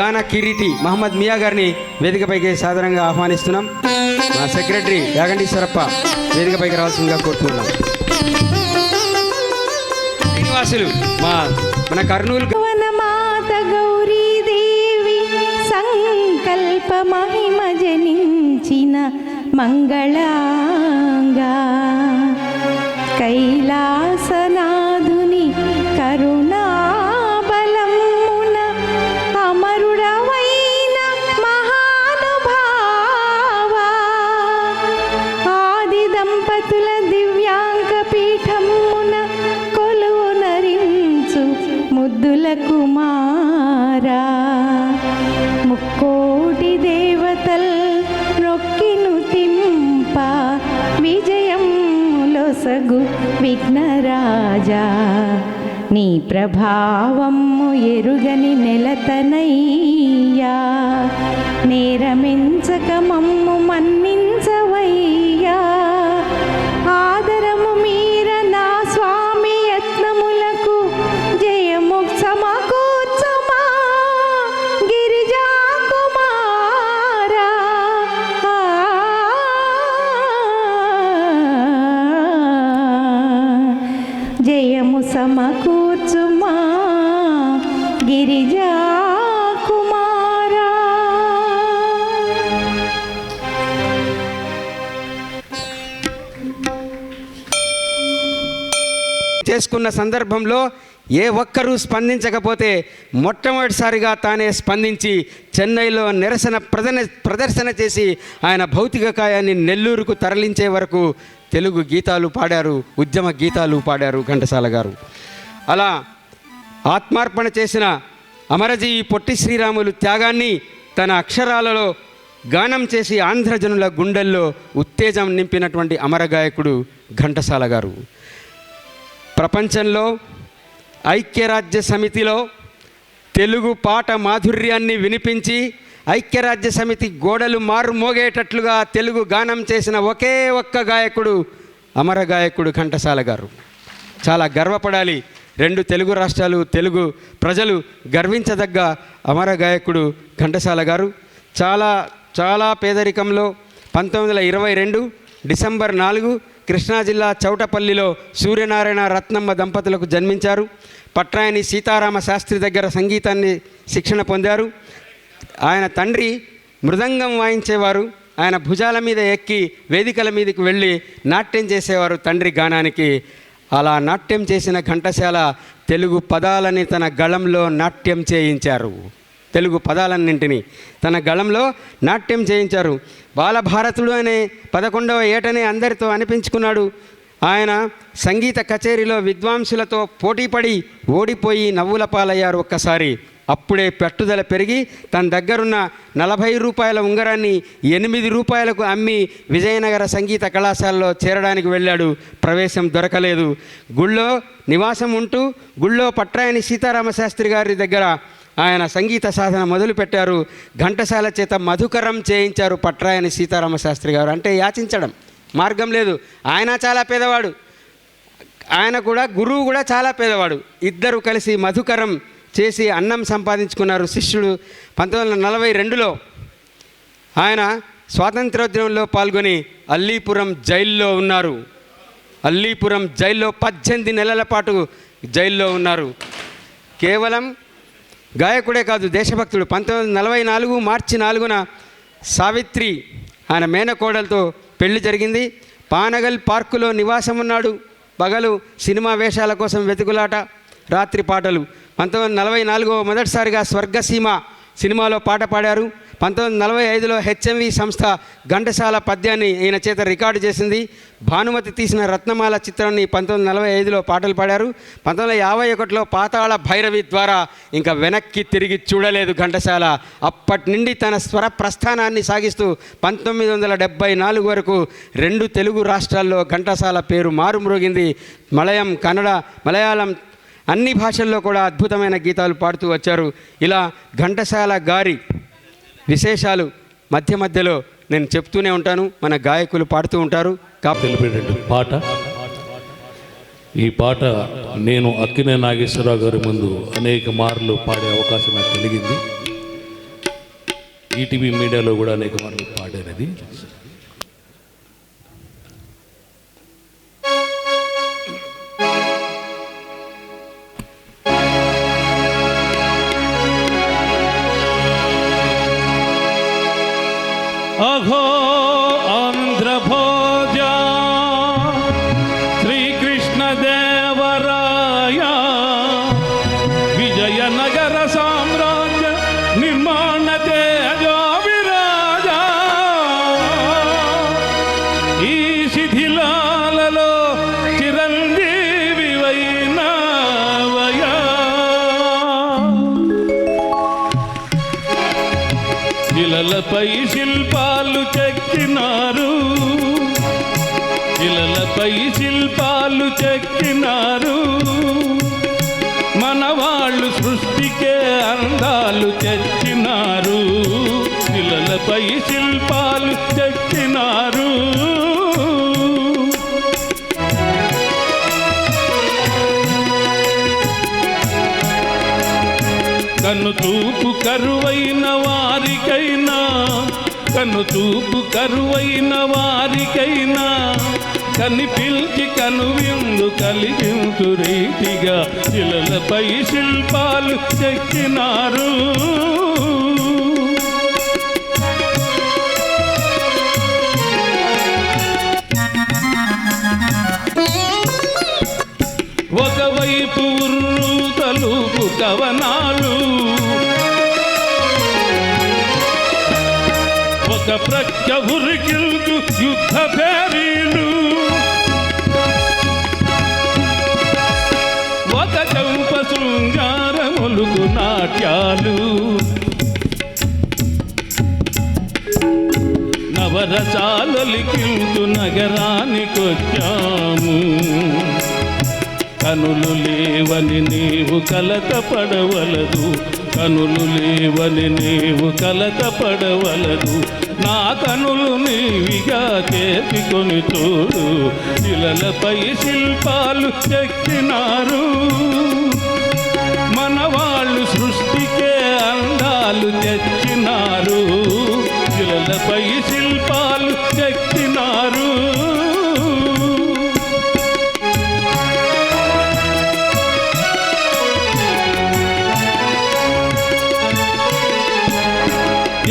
గాన కిరీటి మహమ్మద్ మియా గారిని వేదికపైకి సాధారణంగా ఆహ్వానిస్తున్నాం. మా సెక్రటరీ యాగంటీశ్వరప్ప వేదికపైకి రావాల్సిందిగా కోరుతున్నాం. శ్రీనివాసులు మన కర్నూలు మాత గౌరీదేవి సంకల్ప మహిమ జనించిన మంగళంగా కైలాసనాథుని కరుణాబలమున అమరుడవైన మహానుభావా ఆది దంపతుల దివ్యాంక పీఠమున కొలువు నరించు ముద్దుల కుమారా ముక్కోటి దేవతల్ రొక్కిను తింప విజయం లొసగు విఘ్నరాజా నీ ప్రభావము ఎరుగని నెలతనయ్యా నేరమించక మమ్ము మన్నించవయ్యా ఆదరము మీర నా స్వామి యత్నములకు జయము సమకూర్చుమా గిరిజా కుమారా జయము సమకూర్చుమా గిరిజా కుమారా. చేసుకున్న సందర్భంలో ఏ ఒక్కరూ స్పందించకపోతే మొట్టమొదటిసారిగా తానే స్పందించి చెన్నైలో నిరసన ప్రదర్శన చేసి ఆయన భౌతిక కాయాన్ని నెల్లూరుకు తరలించే వరకు తెలుగు గీతాలు పాడారు, ఉద్యమ గీతాలు పాడారు ఘంటసాల గారు. అలా ఆత్మార్పణ చేసిన అమరజీవి పొట్టి శ్రీరాములు త్యాగాన్ని తన అక్షరాలలో గానం చేసి ఆంధ్రజనుల గుండెల్లో ఉత్తేజం నింపినటువంటి అమరగాయకుడు ఘంటసాల గారు. ప్రపంచంలో ఐక్యరాజ్య సమితిలో తెలుగు పాట మాధుర్యాన్ని వినిపించి ఐక్యరాజ్య సమితి గోడలు మారుమోగేటట్లుగా తెలుగు గానం చేసిన ఒకే ఒక్క గాయకుడు అమర గాయకుడు ఘంటసాల గారు. చాలా గర్వపడాలి. 2 తెలుగు రాష్ట్రాలు, తెలుగు ప్రజలు గర్వించదగ్గ అమర గాయకుడు ఘంటసాల గారు. చాలా చాలా పేదరికంలో 1922 డిసెంబర్ 4 కృష్ణా జిల్లా చౌటపల్లిలో సూర్యనారాయణ రత్నమ్మ దంపతులకు జన్మించారు. పట్రాయని సీతారామ శాస్త్రి దగ్గర సంగీతాన్ని శిక్షణ పొందారు. ఆయన తండ్రి మృదంగం వాయించేవారు. ఆయన భుజాల మీద ఎక్కి వేదికల మీదకి వెళ్ళి నాట్యం చేసేవారు తండ్రి గానానికి. అలా నాట్యం చేసిన ఘంటసాల తెలుగు పదాలని తన గళంలో నాట్యం చేయించారు. తెలుగు పదాలన్నింటినీ తన గళంలో నాట్యం చేయించారు. బాలభారతుడు అనే 11వ ఏటనే అందరితో అనిపించుకున్నాడు. ఆయన సంగీత కచేరీలో విద్వాంసులతో పోటీపడి ఓడిపోయి నవ్వుల పాలయ్యారు ఒక్కసారి. అప్పుడే పట్టుదల పెరిగి తన దగ్గరున్న 40 రూపాయల ఉంగరాన్ని 8 రూపాయలకు అమ్మి విజయనగర సంగీత కళాశాలలో చేరడానికి వెళ్ళాడు. ప్రవేశం దొరకలేదు. గుళ్ళో నివాసం ఉంటూ గుళ్ళో పట్రాయని సీతారామశాస్త్రి గారి దగ్గర ఆయన సంగీత సాధన మొదలుపెట్టారు. ఘంటసాల చేత మధుకరం చేయించారు పట్రాయని సీతారామశాస్త్రి గారు. అంటే యాచించడం, మార్గం లేదు. ఆయన చాలా పేదవాడు, ఆయన కూడా గురువు కూడా చాలా పేదవాడు. ఇద్దరు కలిసి మధుకరం చేసి అన్నం సంపాదించుకున్నారు. శిష్యుడు 1942లో ఆయన స్వాతంత్రోద్యమంలో పాల్గొని అల్లీపురం జైల్లో ఉన్నారు. అల్లీపురం జైల్లో 18 నెలల పాటు జైల్లో ఉన్నారు. కేవలం గాయకుడే కాదు, దేశభక్తుడు. 1944 మార్చి 4న సావిత్రి ఆయన మేనకోడలతో పెళ్లి జరిగింది. పానగల్ పార్కులో నివాసం ఉన్నాడు. పగలు సినిమా వేషాల కోసం వెతుకులాట, రాత్రి పాటలు. 1944 మొదటిసారిగా స్వర్గసీమ సినిమాలో పాట పాడారు. 1945లో హెచ్ఎంవి సంస్థ ఘంటసాల పద్యాన్ని ఈయన చేత రికార్డు చేసింది. భానుమతి తీసిన రత్నమాల చిత్రాన్ని 1945లో పాటలు పాడారు. 1951లో పాతాళ భైరవి ద్వారా ఇంకా వెనక్కి తిరిగి చూడలేదు ఘంటసాల. అప్పటి నుండి తన స్వర ప్రస్థానాన్ని సాగిస్తూ 1974 వరకు 2 తెలుగు రాష్ట్రాల్లో ఘంటసాల పేరు మారుమ్రోగింది. మలయం, కన్నడ, మలయాళం అన్ని భాషల్లో కూడా అద్భుతమైన గీతాలు పాడుతూ వచ్చారు. ఇలా ఘంటసాల గారి విశేషాలు మధ్య మధ్యలో నేను చెప్తూనే ఉంటాను, మన గాయకులు పాడుతూ ఉంటారు. తెలిపేటట్టు పాట. ఈ పాట నేను అక్కినే నాగేశ్వరరావు గారి ముందు అనేక మార్లు పాడే అవకాశం నాకు కలిగింది. ఈటీవీ మీడియాలో కూడా అనేక మార్లు పాడారది. అఘో ఆంధ్రభోజ శ్రీకృష్ణదేవరాయ విజయనగర సామ్రాజ్య నిర్మాణ తేజోవిరాజ ఈ శిథిలాలలో చిరంజీవి వైనవయా శిలలపై శిల్పాలు చెక్కినారు, శిలలపై శిల్పాలు చెక్కినారు, మనవాళ్ళు సృష్టికే అందాలు తెచ్చినారు, శిలలపై శిల్పాలు చెక్కినారు. కన్ను చూపు కరువైన వారికైనా, కన్ను చూపు కరువైన వారికైనా కనిపిల్చి కనువిందు కలిగించు రీతిగా శిలలపై శిల్పాలు చెక్కినారు. ఒకవైపు ఉర్రు తలుపు కవనాలు, ఒక ప్రక్క ఉరికిల్చు యుద్ధ పేరీలు, ఒక చౌప శృంగార మొలుగు నాట్యాలు, నవరసాలలికిల్చు నగరానికొచ్చాము. కనులు లేవని నీవు కలత పడవలదు, కనులు లేవని నీవు కలత పడవలదు, నా కనులు నీవిగా చేసుకొని చూడు. శిలలపై శిల్పాలు చెక్కినారు, మనవాళ్ళు సృష్టికే అందాలు తెచ్చినారు, శిలలపై శిల్పాలు చెక్కినారు.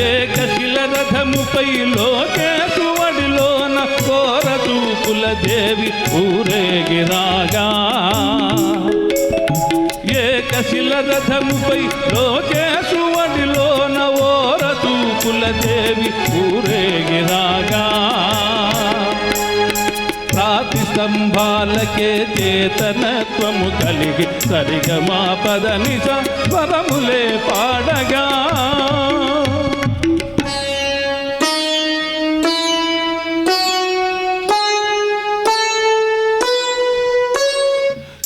ఏకశిల రథముపై లోకేశువడిలోన కోరతూపుల దేవి ఊరేగిరాగా, ఏకశిల రథముపై లోకేశువడిలోన ఓరతూపుల దేవి ఊరేగిరాగా, రాతి స్తంభాలకే చేతనత్వము కలిగి సరిగమా పదని స్వరములే పాడగా,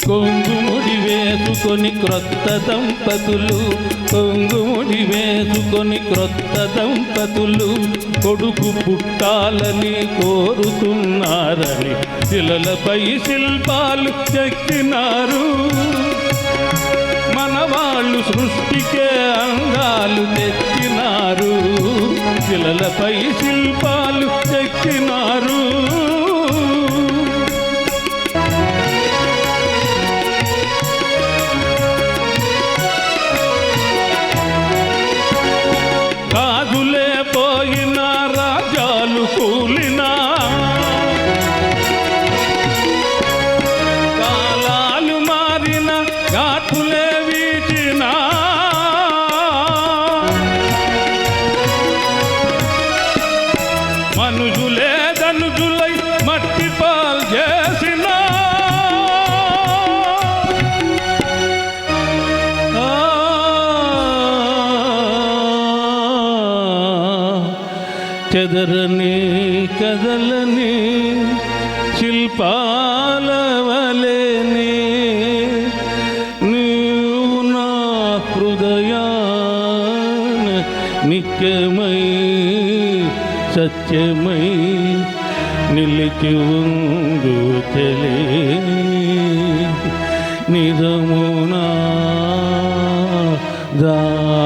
కొంగుముడి వేసుకొని క్రొత్త దంపతులు, కొంగుముడి వేసుకొని క్రొత్త దంపతులు కొడుకు పుట్టాలని కోరుతున్నారని శిలలపై శిల్పాలు చెక్కినారు, మనవాళ్ళు సృష్టికే అందాలు తెచ్చినారు, శిలలపై శిల్పాలు చెక్కినారు. రాజులే పోయిన రాజాలు కూలినా, కాలాలు మారిన ఘాటులే వీచినా, మనుజులే ధనుజులై మట్టి పాల్ చేసిన, చెదరని కదలని శిల్పాల వలెని నీవు నా హృదయాన నిత్యమై సత్యమై నిలిచి ఉండు చెలి, నిజమునా దాబిలి.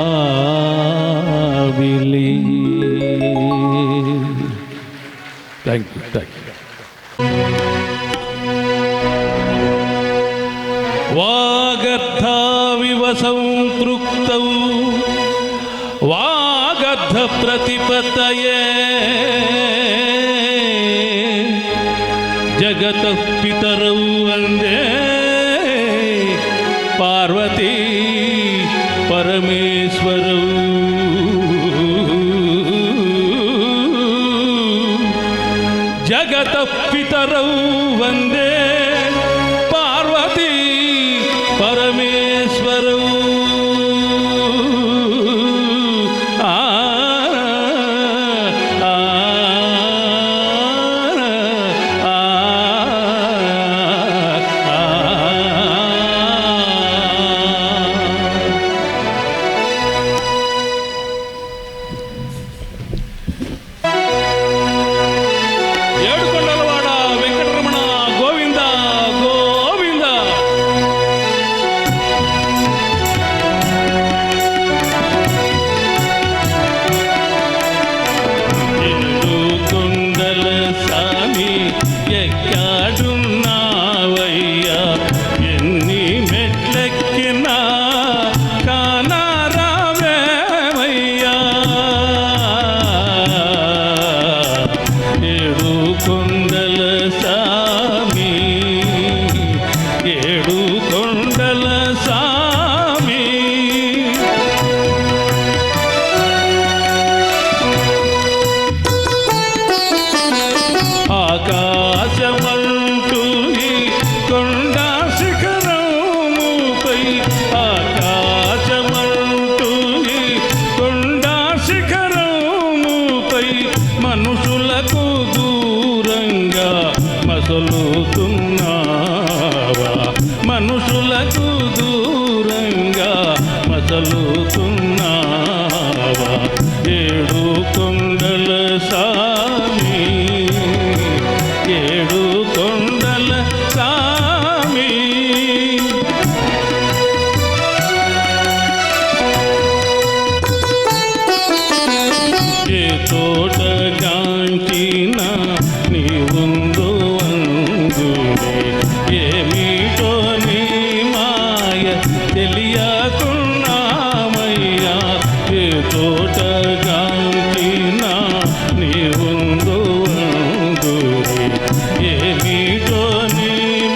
వాగర్థావివ సంతృప్తౌ వాగర్థ ప్రతిపతయే జగతః పితరౌ వందే పార్వతీ పరమేశ్వరౌ. జగతః పితరౌ వందే పార్వతీ పరమేశ్వరౌ. ఏడుకొండలవాడ వెంకటరమణ గోవింద గోవింద. ఏడుకొండల స్వామి ఎక్కడున్నావయ్యా, ఎన్ని మెట్లెక్కినా కానరావేమయ్యా. ఏడుకొండల స్వామి ఏడుకొండల స్వామి. ఆకాశమంటూ ఈ కొండ శిఖరముపై, ఆకాశమంటూ ఈ కొండ శిఖరముపై మనుషులకు దూరంగా మసలుతున్నావా, మనుషులకు దూరంగా మసలుతున్నావా. ఏడుకొండల స్వామి ఏడుకొండల స్వామి. ఏ తోట గాంచినా నీవుందో అందునే, ఏమిటో నీ మాయ తెలియకున్నామయ్యా. ఏ తోట గాంచినా నీవుందో అందునే, ఏమిటో నీ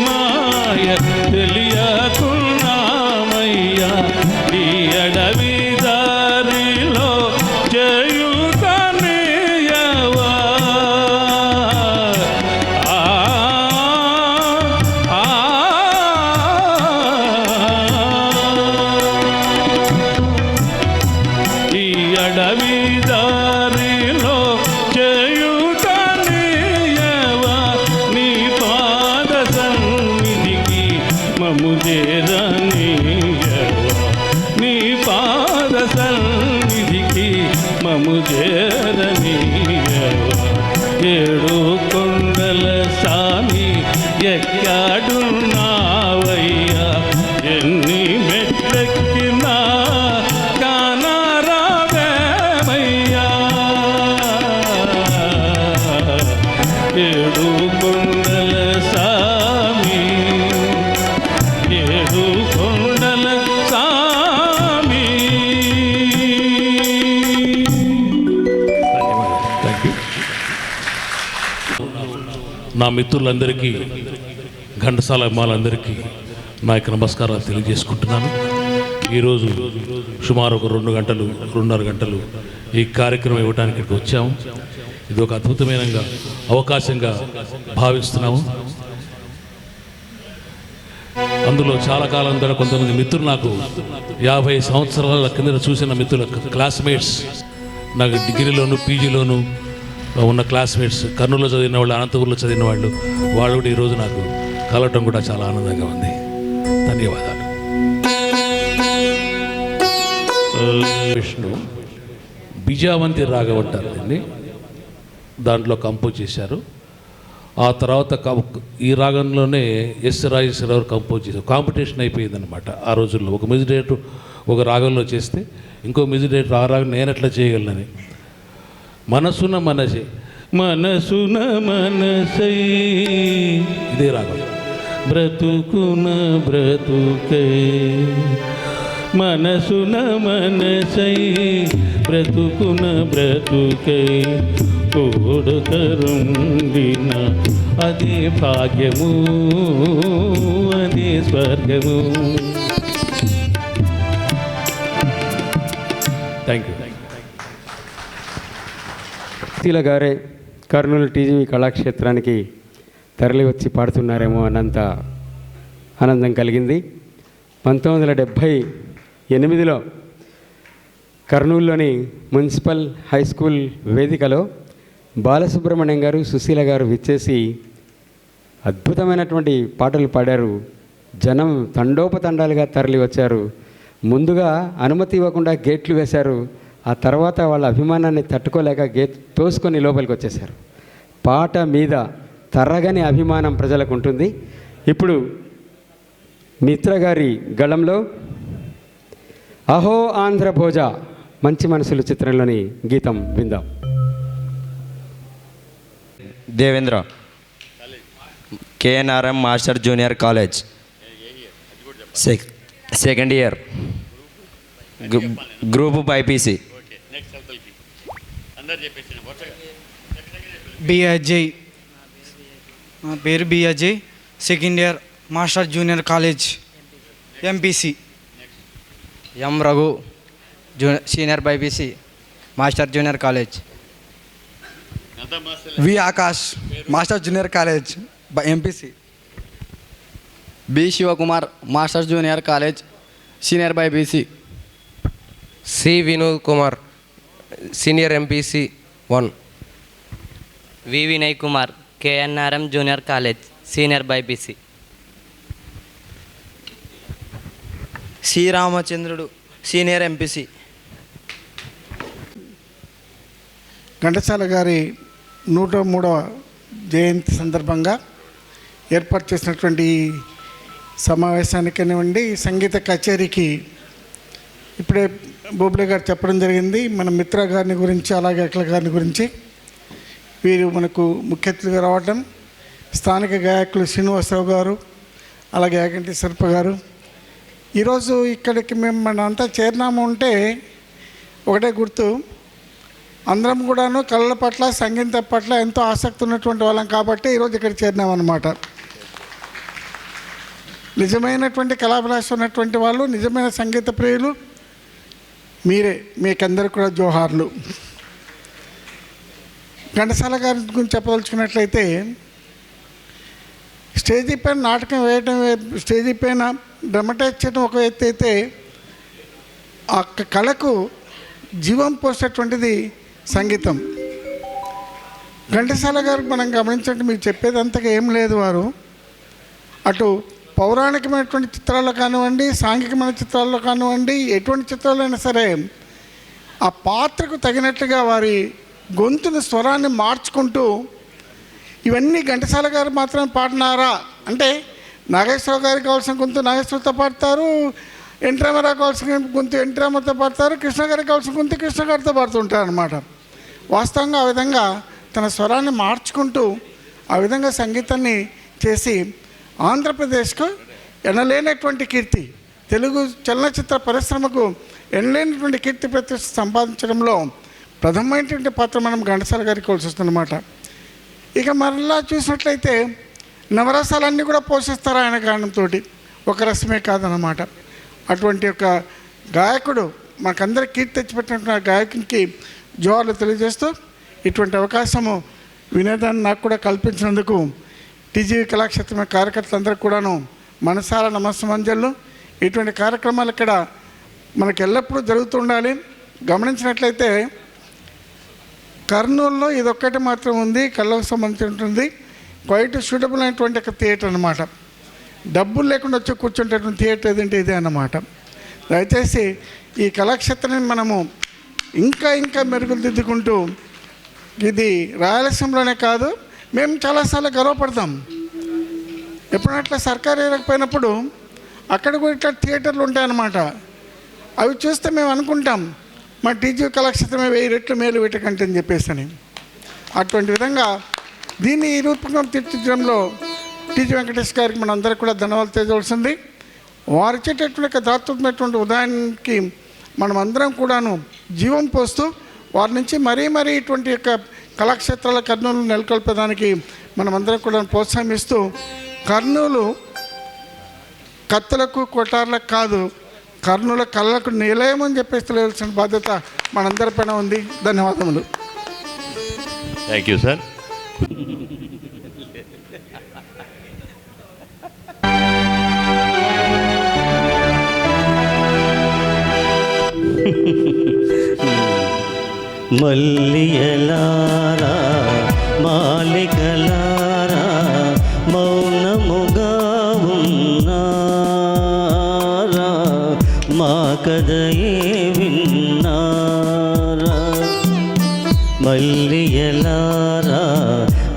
మాయ తెలియకున్నామయ్యా. ఈ అడవి దారిలో చేయుతనీయవా. ఆ ఆ ఈ అడవి దారిలో చేయుతనీయవా. నీ పాద సన్నిధికి మము చేరనీయవా. నీ పాద సన్నిధికి మము చేరనీయవా. ఏడుకొండల స్వామి ఎక్కడున్నావయ్యా, ఎన్ని మెట్లెక్కినా కానరావేమయ్యా. ఏడుకొండల స్వామి ఏడుకొండల స్వామి. నా మిత్రులందరికీ, ఘంటసాల అమ్మాలందరికీ నా యొక్క నమస్కారాలు తెలియజేసుకుంటున్నాను. ఈరోజు సుమారు ఒక 2.5 గంటలు ఈ కార్యక్రమం ఇవ్వడానికి ఇక్కడికి వచ్చాము. ఇది ఒక అద్భుతమైన అవకాశంగా భావిస్తున్నాము. అందులో చాలా కాలం ద్వారా కొంతమంది మిత్రులు, నాకు 50 సంవత్సరాల కింద చూసిన మిత్రుల క్లాస్మేట్స్, నాకు డిగ్రీలోను పీజీలోను ఉన్న క్లాస్మేట్స్, కర్నూలులో చదివిన వాళ్ళు, అనంతపురంలో చదివిన వాళ్ళు, వాళ్ళు కూడా ఈరోజు నాకు కలవటం కూడా చాలా ఆనందంగా ఉంది. ధన్యవాదాలు. విష్ణు బిజావంతి రాగం అంటారు దీన్ని, దాంట్లో కంపోజ్ చేశారు. ఆ తర్వాత ఈ రాగంలోనే ఎస్ రాజేశ్వరరావు కంపోజ్ చేశారు. కాంపిటీషన్ అయిపోయిందనమాట ఆ రోజుల్లో. ఒక మ్యూజిక్ డైరెక్టర్ ఒక రాగంలో చేస్తే ఇంకో మ్యూజిక్ డైరెక్టర్ ఆ రాగం నేను ఎట్లా చేయగలనని. మనసున మనసే మనసున మనసై, ఇదే రాగం. బ్రతుకున బ్రతుకై మనసున మనసై బ్రతుకున బ్రతుకై తోడుకరుండిన అదే భాగ్యము అదే స్వర్గము. Thank you. సుశీల గారే కర్నూలు టీజీవీ కళాక్షేత్రానికి తరలి వచ్చి పాడుతున్నారేమో అన్నంత ఆనందం కలిగింది. 1978లో కర్నూలులోని మున్సిపల్ హై స్కూల్ వేదికలో బాలసుబ్రహ్మణ్యం గారు, సుశీల గారు విచ్చేసి అద్భుతమైనటువంటి పాటలు పాడారు. జనం తండోపతండాలుగా తరలి వచ్చారు. ముందుగా అనుమతి ఇవ్వకుండా గేట్లు వేశారు. ఆ తర్వాత వాళ్ళ అభిమానాన్ని తట్టుకోలేక గేట్ తోసుకొని లోపలికి వచ్చేశారు. పాట మీద తరగని అభిమానం ప్రజలకు ఉంటుంది. ఇప్పుడు మిత్ర గారి గళంలో అహో ఆంధ్ర భోజ మంచి మనసులు చిత్రంలోని గీతం విందాం. Devendra, KNRM master junior college, second year, group BiPC. B Ajay, నా పేరు B Ajay, second year, master junior college, MPC. M Raghu, senior BiPC, master junior college. V Akash, master junior college, MPC. B Shivakumar, master junior college, senior BiPC. C Vinod Kumar, senior MPC 1. V Vinay Kumar, KNRM junior college, senior BiPC. C Ramachandrudu, senior MPC. Ghantasala గారి 103వ జయంతి సందర్భంగా ఏర్పాటు చేసినటువంటి సమావేశానికినివ్వండి, సంగీత కచేరీకి ఇప్పుడే బోబ్లే గారు చెప్పడం జరిగింది. మన మిత్ర గారిని గురించి, అలాగే అఖిల గారిని గురించి. వీరు మనకు ముఖ్య అతిథిగా రావడం, స్థానిక గాయకులు శ్రీనివాసరావు గారు, అలాగే యాగంటి సర్ప గారు. ఈరోజు ఇక్కడికి మేము మనంతా చేరినాము అంటే ఒకటే గుర్తు, అందరం కూడాను కళల పట్ల, సంగీతం పట్ల ఎంతో ఆసక్తి ఉన్నటువంటి వాళ్ళం కాబట్టి ఈరోజు ఇక్కడ చేరినామన్నమాట. నిజమైనటువంటి కళాభిలాష ఉన్నటువంటి వాళ్ళు, నిజమైన సంగీత ప్రియులు మీరే. మీకందరికి కూడా జోహార్లు. ఘంటసాల గారి గురించి చెప్పదలుచుకున్నట్లయితే, స్టేజీ పైన నాటకం వేయటం, స్టేజీ పైన డ్రమటైజ్ చేయడం ఒక ఎత్తు అయితే, ఆ కళకు జీవం పోసేటువంటిది సంగీతం. ఘంటసాల గారు మనం గమనించండి, మీకు చెప్పేది అంతగా ఏం లేదు. వారు అటు పౌరాణికమైనటువంటి చిత్రాల్లో కానివ్వండి, సాంఘికమైన చిత్రాల్లో కానివ్వండి, ఎటువంటి చిత్రాలైనా సరే ఆ పాత్రకు తగినట్లుగా వారి గొంతుని, స్వరాన్ని మార్చుకుంటూ, ఇవన్నీ ఘంటసాల గారు మాత్రమే పాడినారా అంటే, నాగేశ్వరరావు గారికి కావాల్సిన గొంతు నాగేశ్వరతో పాడతారు, ఎన్టీ రామారావు కావాల్సిన గొంతు ఎన్టీ రామారావుతో పాడతారు, కృష్ణ గారికి కావాల్సిన గొంతు కృష్ణ గారితో పాడుతుంటారు అన్నమాట. వాస్తవంగా ఆ విధంగా తన స్వరాన్ని మార్చుకుంటూ ఆ విధంగా సంగీతాన్ని చేసి ఆంధ్రప్రదేశ్కు ఎనలేనటువంటి కీర్తి, తెలుగు చలనచిత్ర పరిశ్రమకు ఎనలేనటువంటి కీర్తి ప్రతిష్ట సంపాదించడంలో ప్రథమైనటువంటి పాత్ర మనం ఘంటసాల గారికి కలిసి వస్తుందన్నమాట. ఇక మరలా చూసినట్లయితే నవరసాలన్నీ కూడా పోషిస్తారు ఆయన గానంతో, ఒక రసమే కాదన్నమాట. అటువంటి ఒక గాయకుడు, మనకందరికి కీర్తి తెచ్చిపెట్టినటువంటి గాయకునికి జోహార్లు తెలియజేస్తూ, ఇటువంటి అవకాశము వినేదాన్ని నాకు కూడా కల్పించినందుకు టీజీవీ కళాక్షేత్రం కార్యకర్తలందరికీ కూడాను మనసారా నమస్సమంజలు. ఇటువంటి కార్యక్రమాలు ఇక్కడ మనకు ఎల్లప్పుడూ జరుగుతూ ఉండాలి. గమనించినట్లయితే కర్నూలులో ఇదొక్కటి మాత్రం ఉంది, కళ్ళకు సంబంధించినటువంటి క్వైట్ సూటబుల్ అయినటువంటి ఒక థియేటర్ అన్నమాట. డబ్బులు లేకుండా వచ్చి కూర్చుంటేటువంటి థియేటర్ ఏదంటే ఇదే అన్నమాట. దయచేసి ఈ కళాక్షేత్రాన్ని మనము ఇంకా ఇంకా మెరుగుదిద్దుకుంటూ, ఇది రాయలసీమలోనే కాదు, మేము చాలాసార్లు గర్వపడతాం. ఎప్పుడట్లా సర్కారు ఏరకపోయినప్పుడు అక్కడ కూడా ఇట్లా థియేటర్లు ఉంటాయన్నమాట. అవి చూస్తే మేము అనుకుంటాం, మా టీజీవీ కళాక్షేత్రమే 1000 రెట్లు మేలు వీటికంటే అని చెప్పేసి. అటువంటి విధంగా దీన్ని ఈ రూపంగా తీర్చిదిద్దడంలో టీజీ వెంకటేష్ గారికి మనం అందరికీ కూడా ధన్యవాదాలు తెలియవలసింది. వారు ఇచ్చేటటువంటి దాతృత్వమైనటువంటి ఉదయానికి మనం అందరం కూడాను జీవం పోస్తూ వారి నుంచి మరీ ఇటువంటి యొక్క కళాక్షేత్రాల కర్నూలు నెలకొల్పేదానికి మనమందరం కూడా ప్రోత్సహిస్తూ, కర్నూలు కత్తులకు కొటార్లకు కాదు, కర్నూలు కళ్ళకు నిలయం అని చెప్పేసి తెలియాల్సిన బాధ్యత మనందరిపైన ఉంది. ధన్యవాదములు. Thank you sir. మల్లియలారా మాలికలారా మౌనముగా ఉన్నారా, మా కథయే విన్నారా. మల్లియలారా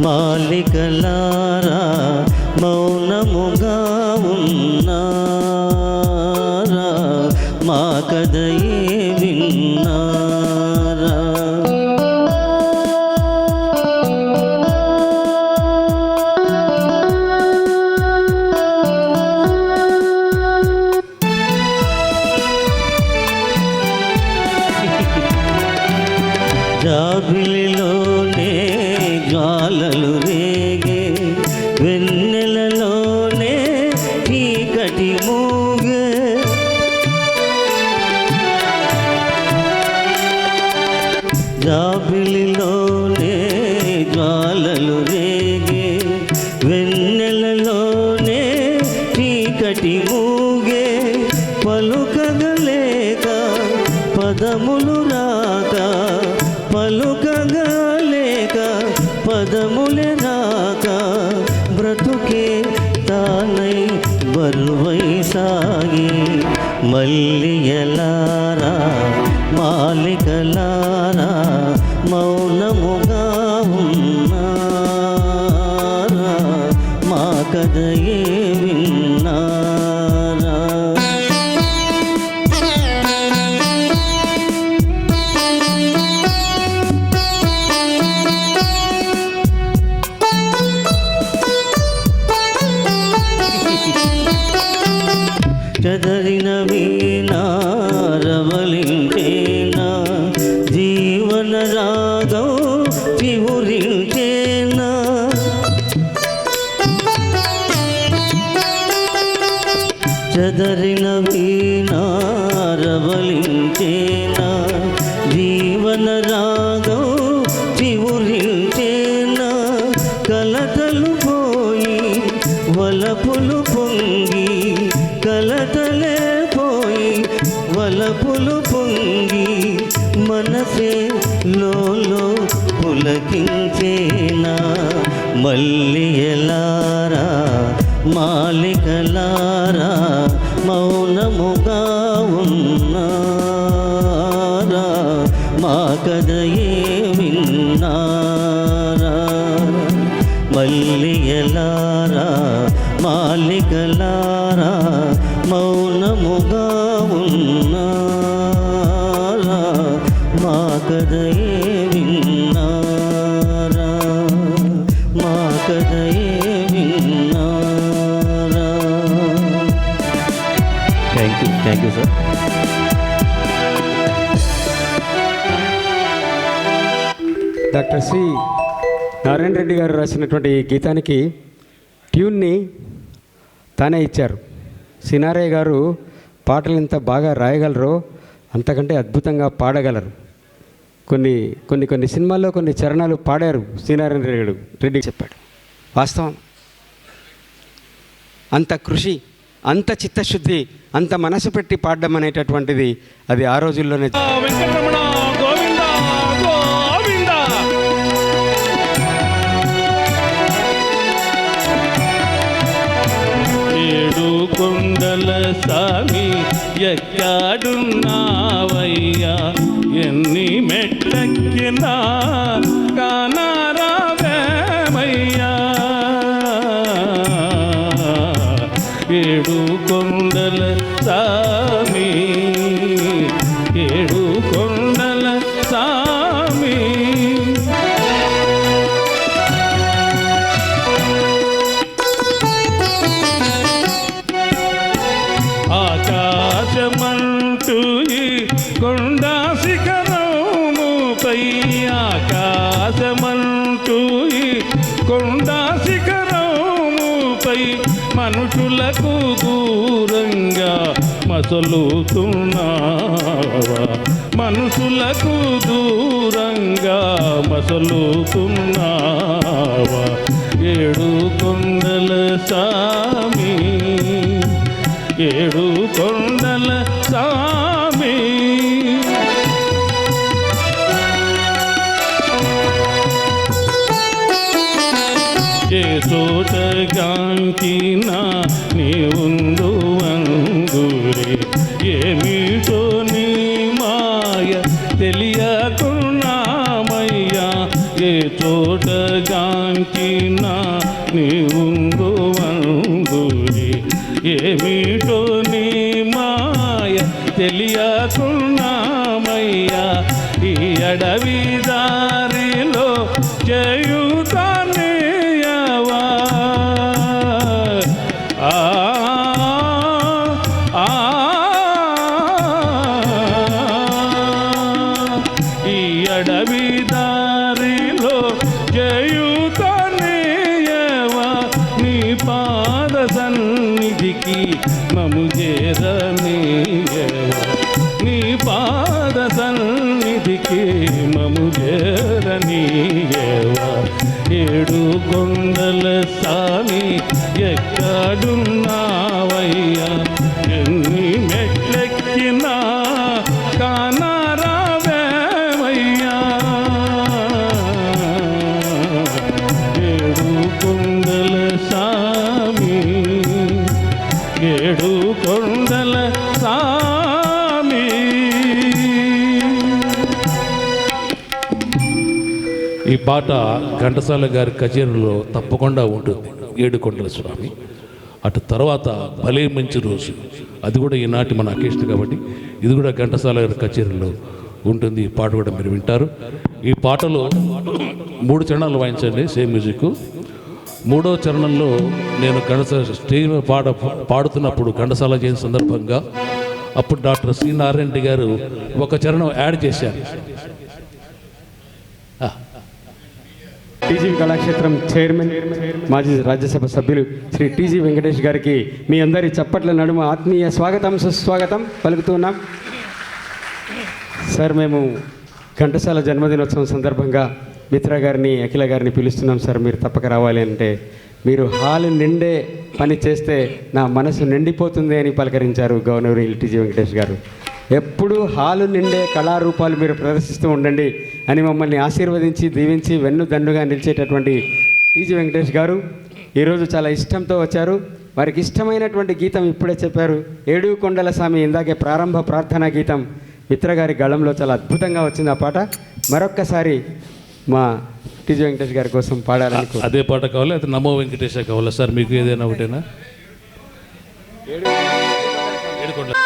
మాలికలారా మౌనముగా ఉన్నారా, మా కథయే విన్నారా. జాబిలిలోనే జ్వాలలు రేగే, వెన్నెలలోనే చీకటి మూగే. జాబిలిలోనే జ్వాలలు రేగే, వెన్నెలలోనే చీకటి మూగే. పలుకగలేక పదములు రాక, పలుకగలేక పదములే రాక, బ్రతుకే తానై బరువై సాగి. మల్లియలారా మాలికలారా మౌనముగా ఉన్నారా, మా కథయే విన్నారా. చదరిన వీణారవలించేనా, జీవన రాగం చివురించేనా. చదరిన వీణారవలించేనా, జీవన రాగం చివురించేనా. కలతలు పోయి వలపులు పొంగి, కలతలే పోయి వలపులు పొంగి, మనసే లోలో పులకించేనా. మల్లియలారా మాలికలారా మౌనముగా ఉన్నారా, మా కథయే విన్నారా. మల్లియలారా మాలికలారా మౌనముగా ఉన్నారా, మా కథయే విన్నారా, మా కథయే విన్నారా. Thank you sir. Doctor C Narayana Reddy గారు రాసినటువంటి ఈ గీతానికి ట్యూన్ని తానే ఇచ్చారు. సినారయ్య గారు పాటలు ఎంత బాగా రాయగలరో అంతకంటే అద్భుతంగా పాడగలరు. కొన్ని సినిమాల్లో కొన్ని చరణాలు పాడారు శ్రీనారాయణ రెడ్డి చెప్పాడు. వాస్తవం. అంత కృషి, అంత చిత్తశుద్ధి, అంత మనసు పెట్టి పాడడం అనేటటువంటిది అది ఆ రోజుల్లోనే. ఏడు కొండల సామి ఎక్కాడున్నావయ్యా, ఎన్ని మెట్లెక్కినా కానారావేమయ్యా. ఏడు కొండల సామి, ఏడు కొండల సామి. ఆకాశమంటూ ఈ కొండా శిఖరముపై ఆకాశమంటూ ఈ కొండా శిఖరముపై మనుషులకు దూరంగా మసలుతున్నావా మనుషులకు దూరంగా మసలుతున్నావా ఏడు కొండల సామి ఏడు కొండల సామి ఏ చోట గాంకినా నీవుందు వంగురే ఏమిటో నీ మాయ తెలియకున్నామయ్యా ఏ చోట గాంకినా నీవుందు వంగురే ఏమిటో నీ మాయ తెలియకున్నామయ్యా ఈ అడవి దారిలో చేయుతానేయవా ఈ అడవి దారిలో చేయుతానేయవా నీ పాద సన్నిధికి మము చేరనీయవా నీ పాద సన్నిధికి మము చేరనీయవా ఏడు కొండల సామి ఎక్కడున్నావయ్యా ఎన్ని మెట్లెక్కినా కానరావేమయ్యా ఏడు కొండల సామి ఏడు కొండల సామి ఈ పాట ఘంటసాల గారి కచేరీలో తప్పకుండా ఉంటుంది ఏడుకొండల స్వామి. అటు తర్వాత భలే మంచి రోజు, అది కూడా ఈనాటి మన అకేషన్ కాబట్టి ఇది కూడా ఘంటసాల గారి కచేరీలో ఉంటుంది. ఈ పాట కూడా మీరు వింటారు. ఈ పాటలో 3 చరణాలు వాయించండి, సేమ్ మ్యూజిక్. 3వ చరణంలో నేను ఘంటసాల స్టేజ్ మీద పాడుతున్నప్పుడు ఘంటసాల జయంతి సందర్భంగా అప్పుడు డాక్టర్ సి నారాయణ రెడ్డి గారు ఒక చరణం యాడ్ చేశారు. టీజీ కళాక్షేత్రం చైర్మన్ మాజీ రాజ్యసభ సభ్యులు శ్రీ టీజీ వెంకటేష్ గారికి మీ అందరి చప్పట్ల నడుమ ఆత్మీయ స్వాగతం సుస్వాగతం పలుకుతున్నాం. సార్, మేము ఘంటసాల జన్మదినోత్సవం సందర్భంగా మిత్ర గారిని అఖిల గారిని పిలుస్తున్నాం సార్. మీరు తప్పక రావాలి అంటే మీరు హాల్ నిండే పని చేస్తే నా మనసు నిండిపోతుంది అని పలకరించారు గవర్నర్ టీజీ వెంకటేష్ గారు. ఎప్పుడు హాలు నిండే కళారూపాలు మీరు ప్రదర్శిస్తూ ఉండండి అని మమ్మల్ని ఆశీర్వదించి దీవించి వెన్నుదన్నుగా నిలిచేటటువంటి టీజీ వెంకటేష్ గారు ఈరోజు చాలా ఇష్టంతో వచ్చారు. వారికి ఇష్టమైనటువంటి గీతం ఇప్పుడే చెప్పారు, ఏడు కొండల స్వామి. ఇందాకే ప్రారంభ ప్రార్థనా గీతం మిత్ర గారి గళంలో చాలా అద్భుతంగా వచ్చింది ఆ పాట. మరొక్కసారి మా టీజీ వెంకటేష్ గారి కోసం పాడాలని. అదే పాట కావాలి, అది నమో వెంకటేశ కావాలా సార్? మీకు ఏదైనా ఒకటేనా? ఏడుకొండల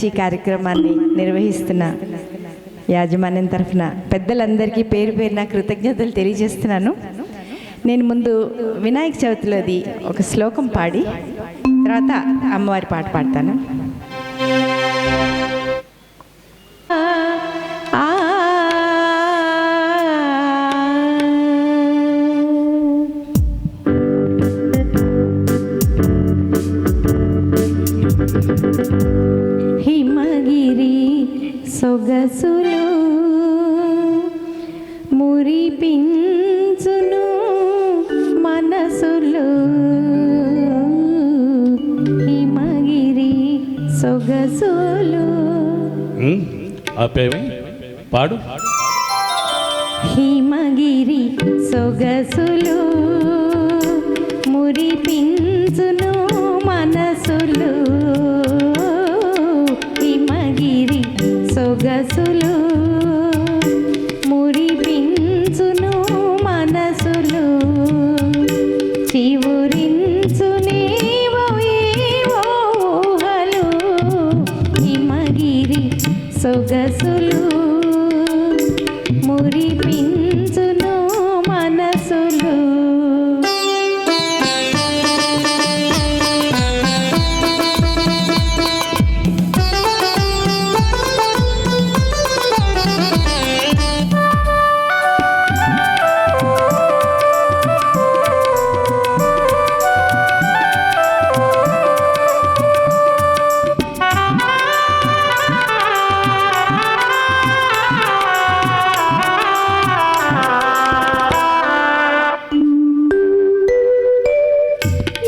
మంచి కార్యక్రమాన్ని నిర్వహిస్తున్న యాజమాన్యం తరఫున పెద్దలందరికీ పేరు పేరున కృతజ్ఞతలు తెలియజేస్తున్నాను. నేను ముందు వినాయక చవితిలోది ఒక శ్లోకం పాడి తర్వాత అమ్మవారి పాట పాడతాను. హిమగిరి సొగసులు మురిపించును మనసులు, హిమగిరి సొగసులు. ఆపేమి పాడు. హిమగిరి సొగసులు మురిపించును మనసులు, హిమగిరి సొగసులు మురిపించును మనసులు, చివురించునేవో ఏవో ఊహలు, హిమగిరి సొగసులు మురిపించును మనసులు.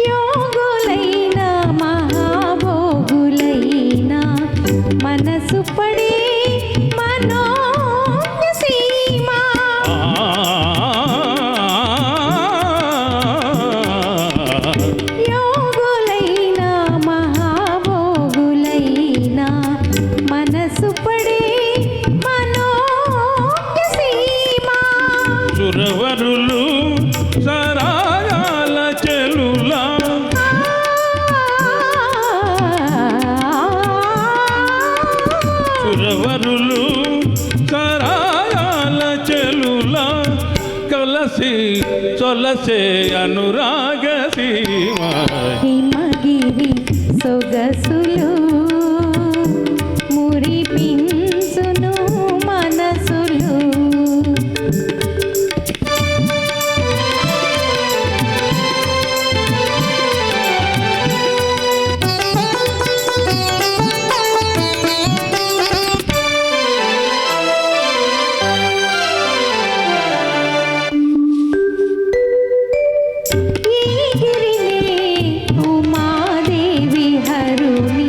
యోగులైన మహాభోగులైన మనసు పడి మనోసీమ, యోగులైన మహాభోగులైన మనసు పడి మనోసీమ, సురవరులు సరాయాల చెలులా, సురవరులు సరాయాల చెలులా కలసి సొలసే అనురాగ సీమ, హిమగిరి సొగసులు మురిపించును మనసులు. ఈ గిరినే ఉమాదేవి హరుని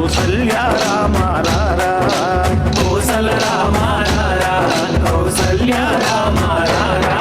కౌసల్య రామ రారా కోసల రామ రారా కౌసల్య రామ రారా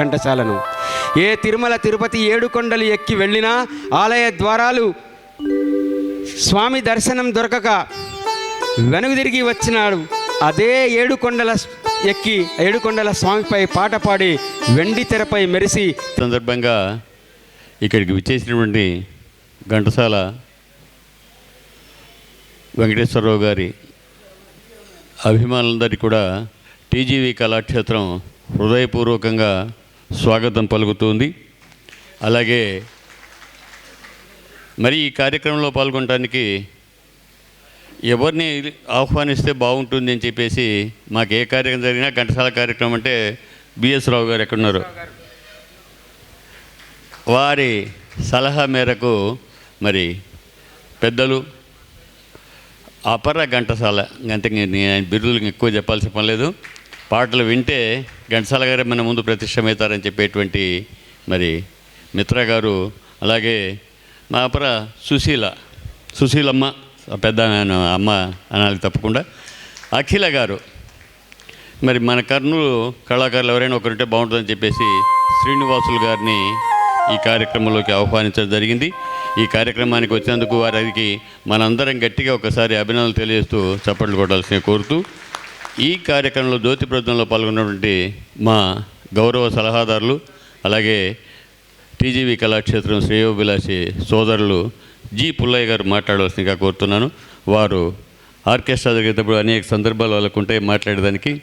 ఘంటసాలను ఏ తిరుమల తిరుపతి 7 కొండలు ఎక్కి వెళ్ళినా ఆలయ ద్వారాలు స్వామి దర్శనం దొరకక వెనుదిరిగి వచ్చినాడు. అదే 7 కొండల ఎక్కి 7 కొండల స్వామిపై పాట పాడి వెండి తెరపై మెరిసి సందర్భంగా ఇక్కడికి విచ్చేసినటువంటి ఘంటసాల వెంకటేశ్వరరావు గారి అభిమానులందరికీ కూడా టీజీవీ కళాక్షేత్రం హృదయపూర్వకంగా స్వాగతం పలుకుతుంది. అలాగే మరి ఈ కార్యక్రమంలో పాల్గొనడానికి ఎవరిని ఆహ్వానిస్తే బాగుంటుంది అని చెప్పేసి మాకు ఏ కార్యక్రమం జరిగినా ఘంటసాల కార్యక్రమం అంటే బిఎస్ రావు గారు ఎక్కడున్నారు, వారి సలహా మేరకు మరి పెద్దలు అపర ఘంటసాల. అంతే, నేను బిరుదులు ఎక్కువ చెప్పాల్సిన పని లేదు. పాటలు వింటే ఘంటసాల గారే మన ముందు ప్రతిష్టమవుతారని చెప్పేటువంటి మరి మిత్ర గారు, అలాగే మా అపర సుశీలమ్మ, పెద్ద అమ్మ అనాలి తప్పకుండా, అఖిల గారు. మరి మన కర్నూలు కళాకారులు ఎవరైనా ఒకరుంటే బాగుంటుందని చెప్పేసి శ్రీనివాసులు గారిని ఈ కార్యక్రమంలోకి ఆహ్వానించడం జరిగింది. ఈ కార్యక్రమానికి వచ్చినందుకు వారికి మనందరం గట్టిగా ఒకసారి అభినందనలు తెలియజేస్తూ చప్పట్లు కొట్టాల్సిన కోరుతూ, ఈ కార్యక్రమంలో జ్యోతి ప్రజ్ఞలో పాల్గొన్నటువంటి మా గౌరవ సలహాదారులు, అలాగే టీజీవీ కళాక్షేత్రం శ్రేయోభిలాషి సోదరులు జి పుల్లయ్య గారు మాట్లాడవలసిందిగా కోరుతున్నాను. వారు ఆర్కెస్ట్రా జరిగేటప్పుడు అనేక సందర్భాలు వాళ్ళకు ఉంటాయి మాట్లాడేదానికి.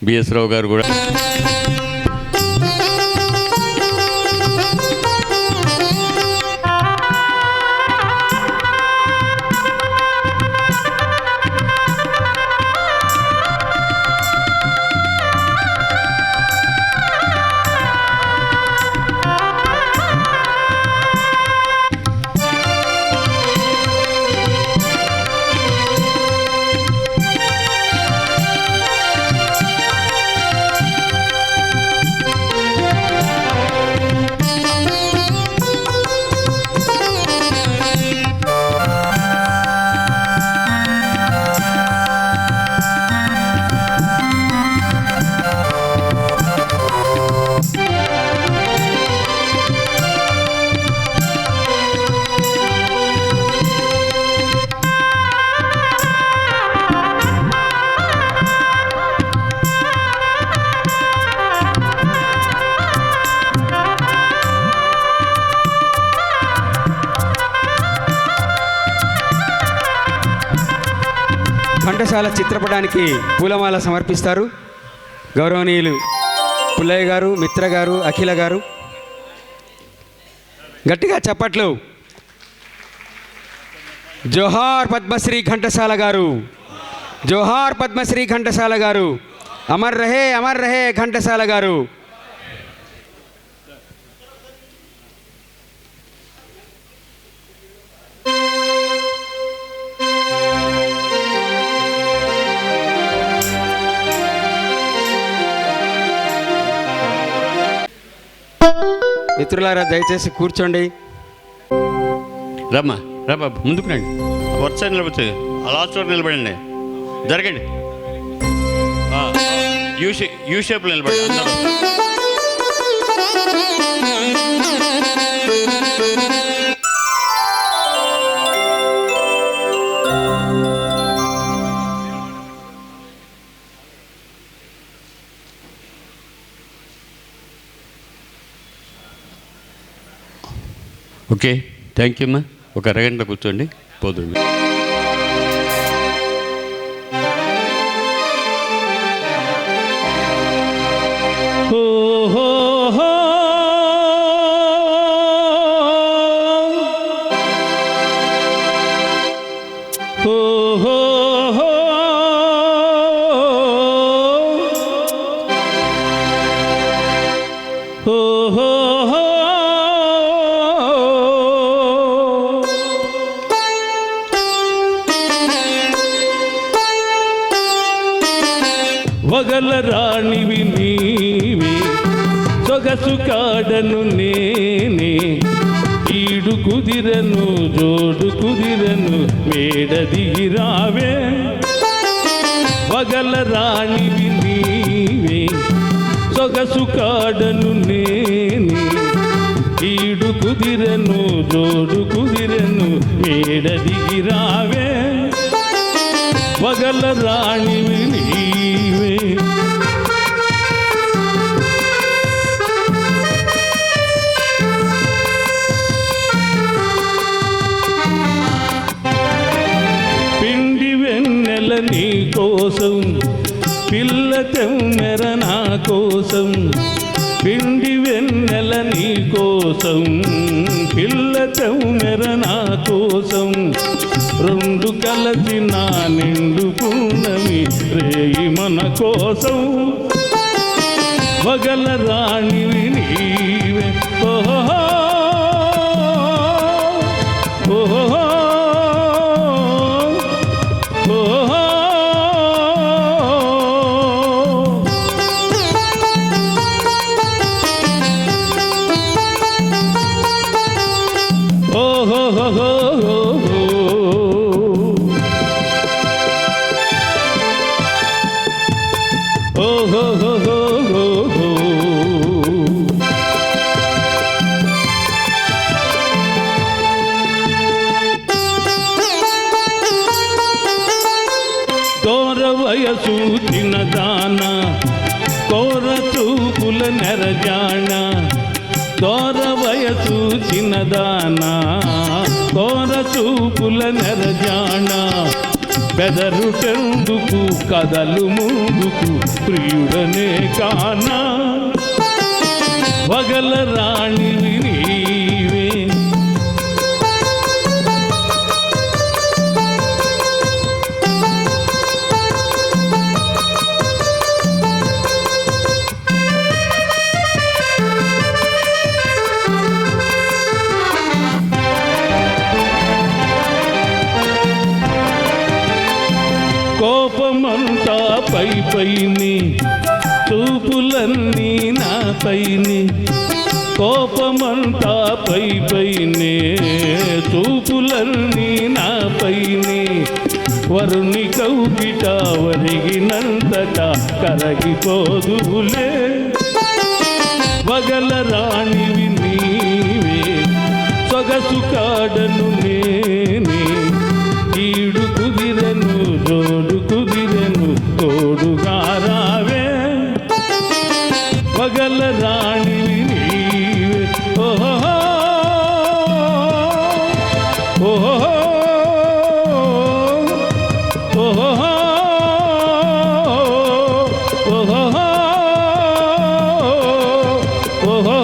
బిఎస్ రావు గారు కూడా ఘంటసాల చిత్రపటానికి పూలమాల సమర్పిస్తారు గౌరవనీయులు పుల్లయ్య గారు, మిత్ర గారు, అఖిల గారు. గట్టిగా చప్పట్లు. జోహార్ పద్మశ్రీ ఘంటసాల గారు, జోహార్ పద్మశ్రీ ఘంటసాల గారు, అమర్ రహే ఘంటసాల గారు. మిత్రులారా దయచేసి కూర్చోండి. రమ్మా బాబు, ముందుకు రండి. వరుస నిలబడి అలా చోట నిలబడండి, జరగండి. యూ షేప్లో నిలబడండి అందరూ. ఓకే, థ్యాంక్ యూ అమ్మా. ఒక అరగంట కూర్చోండి, పోతుంది. వగల రాణివి నీవే, సొగసు కాడను నేనే, ఈడు కుదిరను జోడు కుదిరను మేడ దిగిరావే. వగల రాణివి నీవే, సొగసు కాడను నేనే, ఈడు కుదిరను జోడు కుదిరను మేడ దిగిరావే. వగల రాణివి నీవే. పిండి వెన్నెల నీ కోసం, పిల్ల తెమ్మెర నా కోసం. పిండి వెన్నెల నీ కోసం, పిల్ల తెమ్మెర నా కోసం. రెండు కలసి నా నిండు పూర్ణమి రేయి మన కోసం. వగల రాణివి నీవే. ఓహో ఓహో వయసు చిన్నదాన కోర చూపుల నెరజాణ దోర వయసు చిన్నదాన కోర చూపుల నెరజాణ బెదరుటెందుకు కదలు ముందుకు ప్రియుడనే కానా వగల రాణివి నీవే కోపమంతా పై పైని చూపులన్నీ నా పైని కోపమంతా పై పైనే చూపులన్నీ నా పైనే వరుని కౌగిట వరిగినంతట కరగిపోదులే వగల రాణివి నీవే సొగసు కాడను నేనే ఈడు కుదిరను జోడు కుదిరను తోడుగా రావే వగల రాణివి నీవే ఓహో ఓహో ఓహో ఓహో ఓహో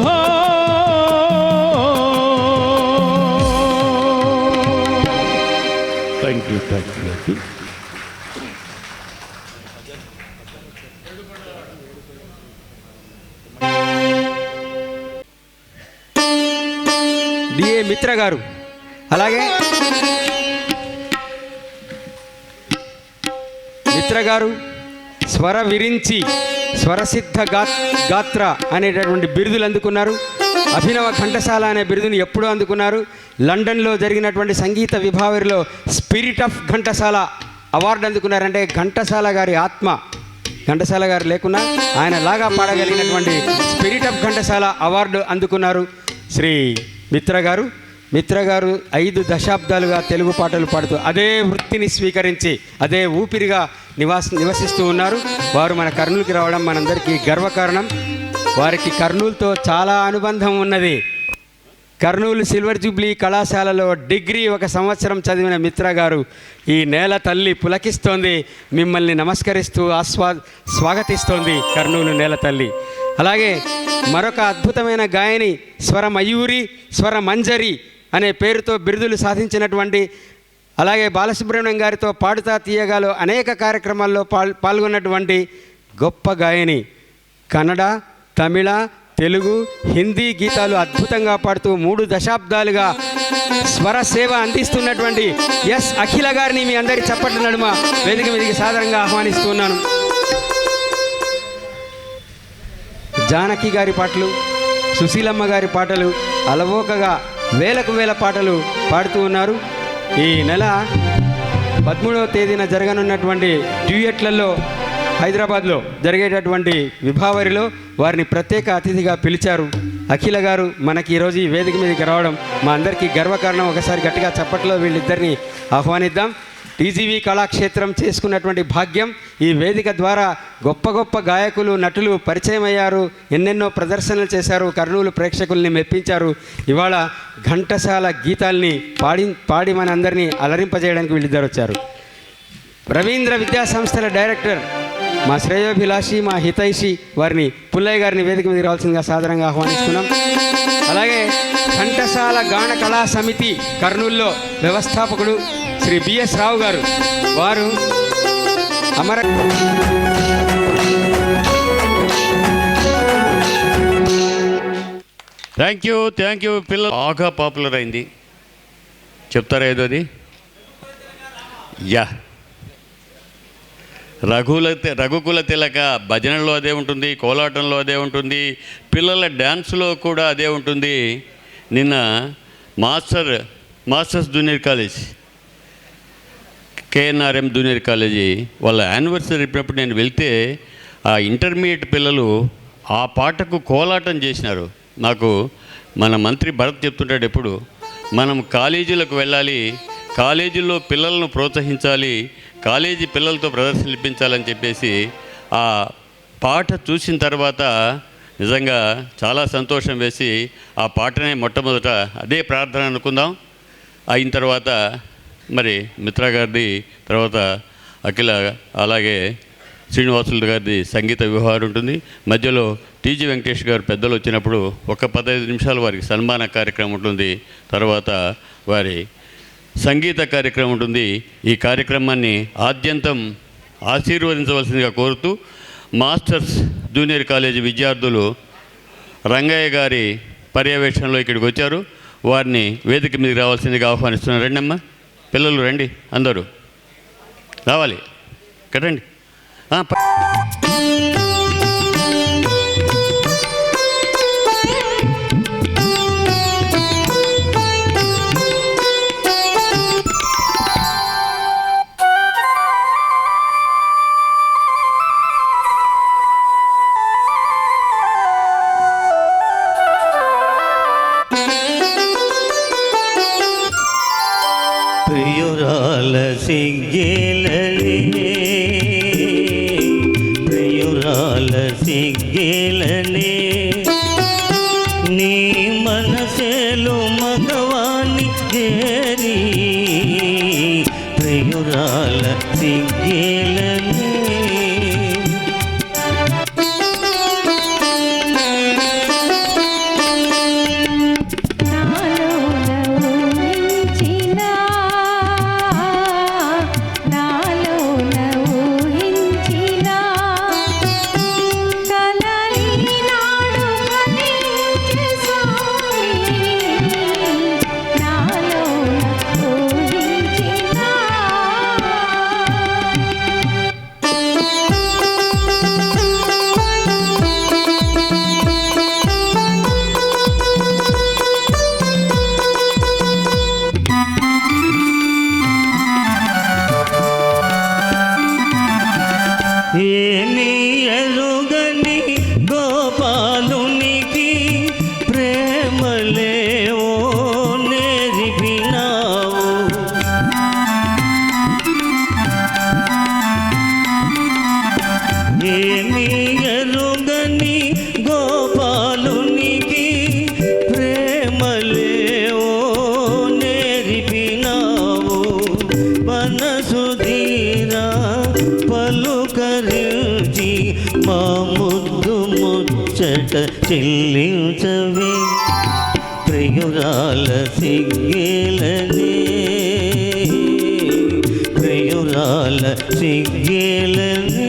thank you thank you DA Mitra గారు, అలాగే మిత్ర గారు స్వర విరించి స్వరసిద్ధ గాత్ర అనేటటువంటి బిరుదులు అందుకున్నారు. అభినవ ఘంటసాల అనే బిరుదుని ఎప్పుడూ అందుకున్నారు. లండన్లో జరిగినటువంటి సంగీత విభావరిలో స్పిరిట్ ఆఫ్ ఘంటసాల అవార్డు అందుకున్నారంటే ఘంటసాల గారి ఆత్మ, ఘంటసాల గారు లేకున్నా ఆయన లాగా పాడగలిగినటువంటి స్పిరిట్ ఆఫ్ ఘంటసాల అవార్డు అందుకున్నారు శ్రీ మిత్ర గారు. మిత్ర గారు 5 దశాబ్దాలుగా తెలుగు పాటలు పాడుతూ అదే వృత్తిని స్వీకరించి అదే ఊపిరిగా నివసిస్తూ ఉన్నారు. వారు మన కర్నూలుకి రావడం మనందరికీ గర్వకారణం. వారికి కర్నూలుతో చాలా అనుబంధం ఉన్నది. కర్నూలు సిల్వర్ జూబ్లీ కళాశాలలో డిగ్రీ 1 సంవత్సరం చదివిన మిత్ర గారు ఈ నేల తల్లి పులకిస్తోంది, మిమ్మల్ని నమస్కరిస్తూ స్వాగతిస్తోంది కర్నూలు నేల తల్లి. అలాగే మరొక అద్భుతమైన గాయని స్వర మయూరి, స్వర మంజరి అనే పేరుతో బిరుదులు సాధించినటువంటి, అలాగే బాలసుబ్రహ్మణ్యం గారితో పాడుతా తీయగాలో అనేక కార్యక్రమాల్లో పాల్గొన్నటువంటి గొప్ప గాయని, కన్నడ, తమిళ, తెలుగు, హిందీ గీతాలు అద్భుతంగా పాడుతూ 3 దశాబ్దాలుగా స్వర సేవ అందిస్తున్నటువంటి ఎస్ అఖిల గారిని మీ అందరి చప్పట్ల నడుమ వేదిక మీదకి సాదరంగా ఆహ్వానిస్తున్నాను. జానకి గారి పాటలు, సుశీలమ్మ గారి పాటలు అలవోకగా వేలకు వేల పాటలు పాడుతూ ఉన్నారు. ఈ నెల 13వ తేదీన జరగనున్నటువంటి డ్యూయెట్లలో హైదరాబాద్లో జరిగేటటువంటి విభావరిలో వారిని ప్రత్యేక అతిథిగా పిలిచారు. అఖిల గారు మనకి ఈరోజు ఈ వేదిక మీదకి రావడం మా అందరికీ గర్వకారణం. ఒకసారి గట్టిగా చప్పట్లో వీళ్ళిద్దరిని ఆహ్వానిద్దాం. టీజీవీ కళాక్షేత్రం చేసుకున్నటువంటి భాగ్యం. ఈ వేదిక ద్వారా గొప్ప గొప్ప గాయకులు, నటులు పరిచయం అయ్యారు, ఎన్నెన్నో ప్రదర్శనలు చేశారు, కర్నూలు ప్రేక్షకుల్ని మెప్పించారు. ఇవాళ ఘంటసాల గీతాల్ని పాడి మనందరినీ అలరింపజేయడానికి వీళ్ళిద్దరు వచ్చారు. రవీంద్ర విద్యా సంస్థల డైరెక్టర్ మా శ్రేయోభిలాషి, మా హితైషి వారిని పుల్లయ్య గారిని వేదిక మీద రావాల్సిందిగా సాదరంగా ఆహ్వానిస్తున్నాం. అలాగే ఘంటసాల గాన కళా సమితి కర్నూలులో వ్యవస్థాపకుడు శ్రీ బిఎస్ రావు గారు, వారు అమర థ్యాంక్ యూ. పిల్లలు బాగా పాపులర్ అయింది, చెప్తారా ఏదో అది? యా, రఘుకుల తిలక భజనలో అదే ఉంటుంది, కోలాటంలో అదే ఉంటుంది, పిల్లల డ్యాన్స్లో కూడా అదే ఉంటుంది. నిన్న masters junior college, KNRM junior college వాళ్ళ యానివర్సరీ అయినప్పుడు నేను వెళ్తే ఆ ఇంటర్మీడియట్ పిల్లలు ఆ పాటకు కోలాటం చేసినారు. నాకు మన మంత్రి భరత్ చెప్తుంటాడు ఎప్పుడు, మనం కాలేజీలకు వెళ్ళాలి, కాలేజీల్లో పిల్లలను ప్రోత్సహించాలి, కాలేజీ పిల్లలతో ప్రదర్శనలు ఇప్పించాలని చెప్పేసి ఆ పాట చూసిన తర్వాత నిజంగా చాలా సంతోషం వేసి ఆ పాటనే మొట్టమొదట అదే ప్రార్థన అనుకుందాం. అయిన తర్వాత మరి మిత్ర గారిది, తర్వాత అఖిల, అలాగే శ్రీనివాసులు గారిది సంగీత వివహారం ఉంటుంది. మధ్యలో టీజీ వెంకటేష్ గారు పెద్దలు వచ్చినప్పుడు ఒక 15 నిమిషాలు వారికి సన్మాన కార్యక్రమం ఉంటుంది. తర్వాత వారి సంగీత కార్యక్రమం ఉంటుంది. ఈ కార్యక్రమాన్ని ఆద్యంతం ఆశీర్వదించవలసిందిగా కోరుతూ మాస్టర్స్ జూనియర్ కాలేజీ విద్యార్థులు రంగయ్య గారి పర్యవేక్షణలో ఇక్కడికి వచ్చారు. వారిని వేదిక మీదకి రావాల్సిందిగా ఆహ్వానిస్తున్నారు. రండి అమ్మా, పిల్లలు రండి, అందరూ రావాలి, కట్టండి. ప్రియురాల సిగ్గేలనే, ప్రియురాల సిగ్గేలనే, నీ మనసేలు మగవాణి చేరి, ప్రియురాల సిగ్గేలనే. ఏమి ఎరుగని గోపాలునికి ప్రేమలేవో నేర్పినావు, ఏమి ఎరుగని గోపాలునికి ప్రేమలేవో నేర్పినావు, మనసు ధీరా పలుకరించి మా ముద్దు ముచ్చట చెల్లించవే, ప్రియురాల సిగ్గేలనే, ప్రియురాల సిగ్గేలనే.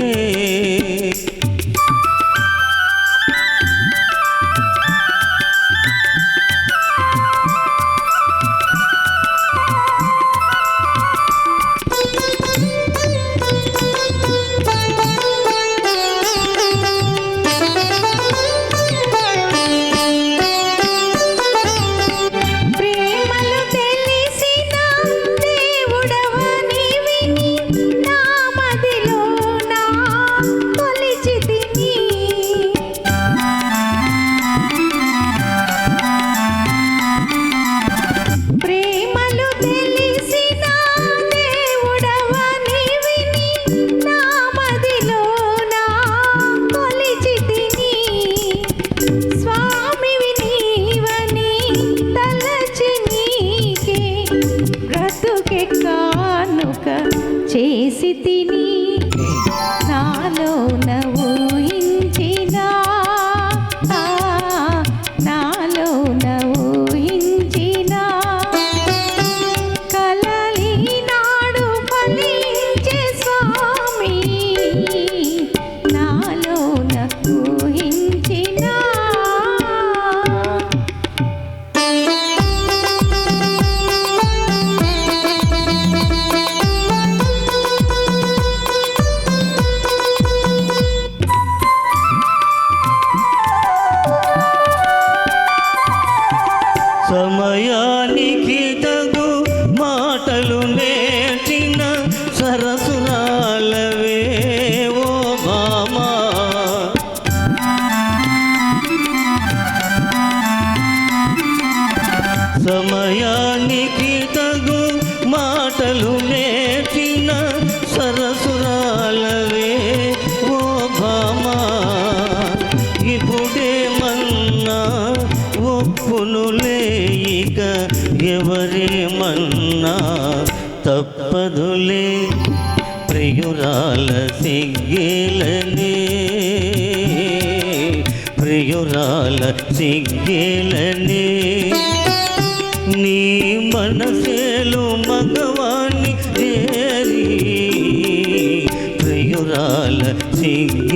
చేసి తిని నాలో ఊహించినా, నాలో ఊహించినా కలలి నాడు ఫలించే స్వామి, నాలో ఊహించినా. సమయానికి తగు మాటలు నేర్చిన సరసురాలవే ఓ మామా, సమయానికి తగు మాటలు నేర్చిన ఏమన్నా తప్పదులే ప్రియురాల సిగ్గేలనే ప్రియురాల సిగ్గేలనే నీ మనసేలు మగవాణ్ణి చేరి ప్రియురాల సిగ్గేలనే